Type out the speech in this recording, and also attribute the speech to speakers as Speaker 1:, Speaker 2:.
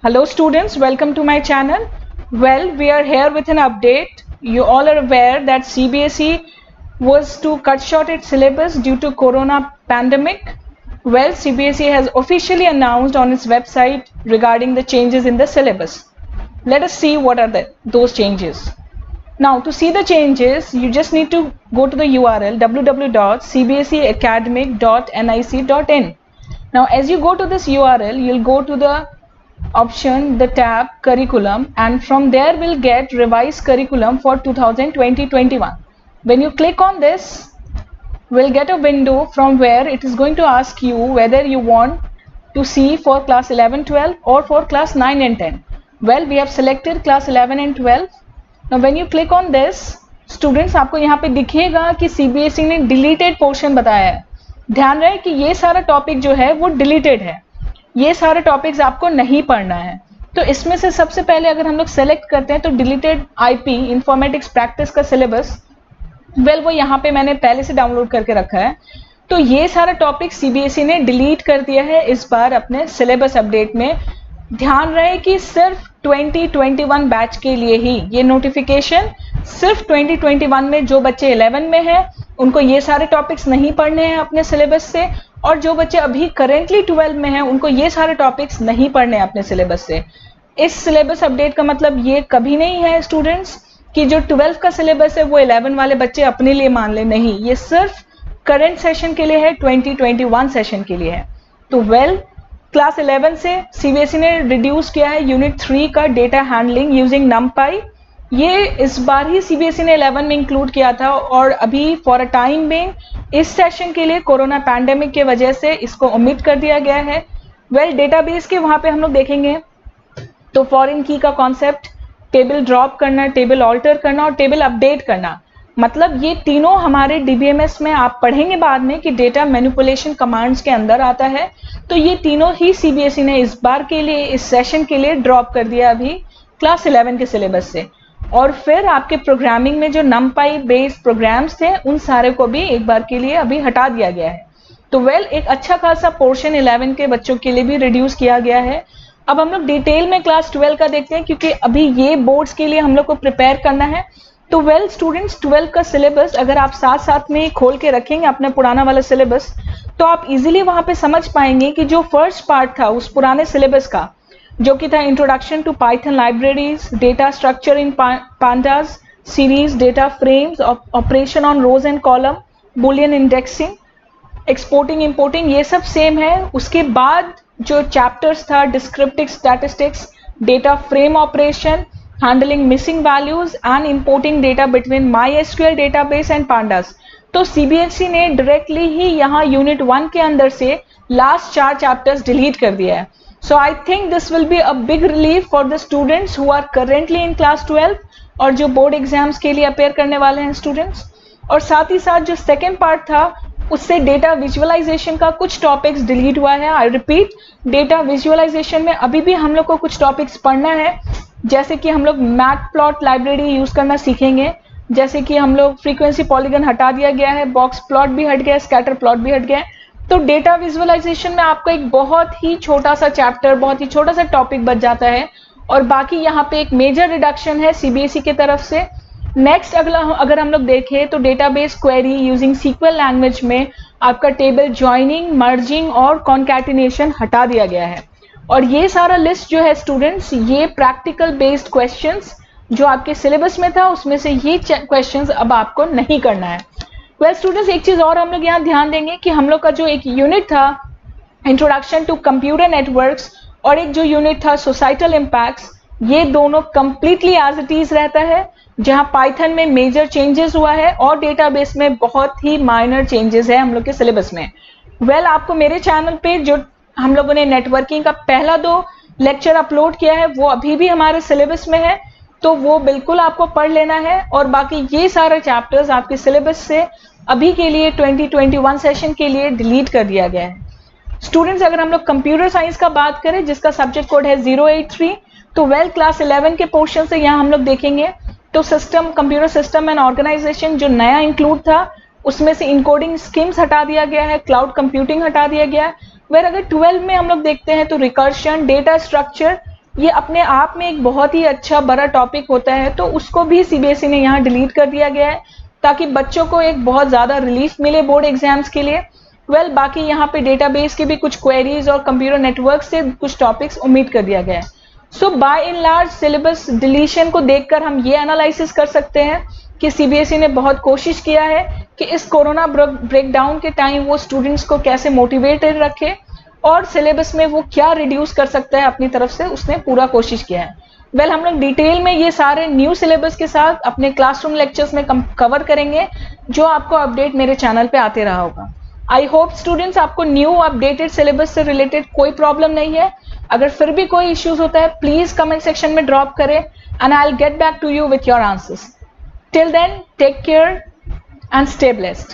Speaker 1: Hello students, welcome to my channel. Well, we are here with an update. You all are aware that CBSE was to cut short its syllabus due to corona pandemic. Well, CBSE has officially announced on its website regarding the changes in the syllabus. Let us see what are those changes. Now, to see the changes, you just need to go to the URL www.cbseacademic.nic.in. Now, as you go to this URL, you'll go to the option, the tab curriculum, and from there we'll get revised curriculum for 2020-21. When you click on this, we'll get a window from where it is going to ask you whether you want to see for class 11-12 or for class 9 and 10. Well, we have selected class 11 and 12. Now when you click on this, students, आपको यहाँ पे दिखेगा कि CBSE ने deleted portion बताया है. ध्यान रहे कि ये सारा टॉपिक जो है वो डिलीटेड है. ये सारे टॉपिक्स आपको नहीं पढ़ना है. तो इसमें से सबसे पहले अगर हम लोग सेलेक्ट करते हैं तो डिलीटेड आईपी इंफॉर्मेटिक्स प्रैक्टिस का सिलेबस, वेल वो यहाँ पे मैंने पहले से डाउनलोड करके रखा है. तो ये सारा टॉपिक सीबीएसई ने डिलीट कर दिया है इस बार अपने सिलेबस अपडेट में. ध्यान रहे कि सिर्फ 2021 बैच के लिए ही ये नोटिफिकेशन, सिर्फ 2021 में जो बच्चे 11 में हैं उनको ये सारे टॉपिक्स नहीं पढ़ने हैं अपने सिलेबस से, और जो बच्चे अभी करेंटली 12 में हैं उनको ये सारे टॉपिक्स नहीं पढ़ने हैं अपने सिलेबस से. इस सिलेबस अपडेट का मतलब ये कभी नहीं है स्टूडेंट्स कि जो 12 का सिलेबस है वो 11 वाले बच्चे अपने लिए मान ले. नहीं, ये सिर्फ करंट सेशन के लिए है, 2021 सेशन के लिए है. तो क्लास 11 से सीबीएसई ने रिड्यूस किया है यूनिट 3 का डेटा हैंडलिंग यूजिंग नमपाई. ये इस बार ही सीबीएसई ने 11 में इंक्लूड किया था और अभी फॉर अ टाइम बीइंग इस सेशन के लिए कोरोना पैंडेमिक के वजह से इसको ओमिट कर दिया गया है. डेटाबेस के वहां पे हम लोग देखेंगे तो फॉरेन की का कॉन्सेप्ट, टेबल ड्रॉप करना, टेबल ऑल्टर करना और टेबल अपडेट करना, मतलब ये तीनों हमारे डीबीएमएस में आप पढ़ेंगे बाद में कि डेटा मैनिपुलेशन कमांड्स के अंदर आता है. तो ये तीनों ही सीबीएसई ने इस बार के लिए, इस सेशन के लिए ड्रॉप कर दिया अभी क्लास 11 के सिलेबस से. और फिर आपके प्रोग्रामिंग में जो नमपाई बेस्ड प्रोग्राम्स थे उन सारे को भी एक बार के लिए अभी हटा दिया गया है. तो एक अच्छा खासा पोर्शन 11 के बच्चों के लिए भी रिड्यूस किया गया है. अब हम लोग डिटेल में क्लास 12 का देखते हैं क्योंकि अभी ये बोर्ड्स के लिए हम लोग को प्रिपेयर करना है. तो स्टूडेंट्स, 12 का सिलेबस अगर आप साथ साथ में खोल के रखेंगे अपना पुराना वाला सिलेबस, तो आप इजीली वहां पे समझ पाएंगे कि जो फर्स्ट पार्ट था उस पुराने सिलेबस का, जो कि था introduction to Python libraries, data structure in pandas series, data frames, operation on rows and column, boolean indexing, exporting importing, ये सब सेम है. उसके बाद जो चैप्टर्स था descriptive statistics, data frame operation, handling missing values and importing data between MySQL database and pandas. तो CBSE ने directly ही यहाँ यूनिट 1 के अंदर से लास्ट 4 चैप्टर्स डिलीट कर दिया है. So I think this will be a big relief for the students who are currently in class 12 और जो बोर्ड एग्जाम्स के लिए अपेयर करने वाले हैं स्टूडेंट्स. और साथ ही साथ जो सेकेंड पार्ट था उससे डेटा विजुअलाइजेशन का कुछ टॉपिक्स डिलीट हुआ है. आई रिपीट, डेटा विजुअलाइजेशन में अभी भी हम लोग को कुछ टॉपिक्स पढ़ना है, जैसे कि हम लोग मैटप्लॉट लाइब्रेरी यूज करना सीखेंगे, जैसे कि हम लोग फ्रीक्वेंसी पॉलीगन हटा दिया गया है, बॉक्स प्लॉट भी हट गया, स्कैटर प्लॉट भी हट गया. तो डेटा विजुअलाइजेशन में आपको एक बहुत ही छोटा सा चैप्टर, बहुत ही छोटा सा टॉपिक बच जाता है और बाकी यहाँ पे एक मेजर रिडक्शन है सीबीएसई की तरफ से. नेक्स्ट अगर हम लोग देखें तो database query using SQL language में आपका टेबल ज्वाइनिंग, मर्जिंग और कॉन्कैटिनेशन हटा दिया गया है. और ये सारा लिस्ट जो है स्टूडेंट्स, ये प्रैक्टिकल बेस्ड क्वेश्चंस जो आपके सिलेबस में था उसमें से ये क्वेश्चंस अब आपको नहीं करना है. स्टूडेंट्स, एक चीज और हम लोग यहाँ ध्यान देंगे कि हम लोग का जो एक यूनिट था इंट्रोडक्शन टू कंप्यूटर नेटवर्क्स और एक जो यूनिट था सोसाइटल इम्पैक्ट्स, ये दोनों कंप्लीटली एज इट इज रहता है. जहां पाइथन में मेजर चेंजेस हुआ है और डेटाबेस में बहुत ही माइनर चेंजेस है हम लोग के सिलेबस में. आपको मेरे चैनल पे जो हम लोगों ने नेटवर्किंग का पहला 2 लेक्चर अपलोड किया है वो अभी भी हमारे सिलेबस में है, तो वो बिल्कुल आपको पढ़ लेना है. और बाकी ये सारे चैप्टर्स आपके सिलेबस से अभी के लिए 2021 सेशन के लिए डिलीट कर दिया गया है. स्टूडेंट्स, अगर हम लोग कंप्यूटर साइंस का बात करें जिसका सब्जेक्ट कोड है 083, तो क्लास 11 के पोर्शन से यहाँ हम लोग देखेंगे तो system, computer system and organisation जो नया इंक्लूड था उसमें से इनकोडिंग स्कीम्स हटा दिया गया है, क्लाउड कंप्यूटिंग हटा दिया गया है. अगर 12 में हम लोग देखते हैं तो रिकर्शन, डेटा स्ट्रक्चर, ये अपने आप में एक बहुत ही अच्छा बड़ा टॉपिक होता है, तो उसको भी सीबीएसई ने यहाँ डिलीट कर दिया गया है ताकि बच्चों को एक बहुत ज़्यादा रिलीफ मिले बोर्ड एग्जाम्स के लिए। बाकी यहाँ पे डेटाबेस के भी कुछ क्वेरीज और कंप्यूटर नेटवर्क से कुछ टॉपिक्स ओमिट कर दिया गया है। So by in large syllabus deletion को देखकर हम ये एनालिसिस कर सकते हैं कि सीबीएसई ने बहुत कोशिश किया है कि इस कोरोना ब्रेकडाउन के टाइम वो स्टूडेंट्स को कैसे मोटिवेटेड रखे और सिलेबस में वो क्या रिड्यूस कर सकता है अपनी तरफ से, उसने पूरा कोशिश किया है। हम लोग डिटेल में ये सारे न्यू सिलेबस के साथ अपने क्लासरूम लेक्चर्स में कवर करेंगे, जो आपको अपडेट मेरे चैनल पे आते रहा होगा। आई होप स्टूडेंट्स आपको न्यू अपडेटेड सिलेबस से रिलेटेड कोई प्रॉब्लम नहीं है। अगर फिर भी कोई इश्यूज होता है प्लीज कमेंट सेक्शन में ड्रॉप करें and I will get back to you with your answers. Till then take care and stay blessed.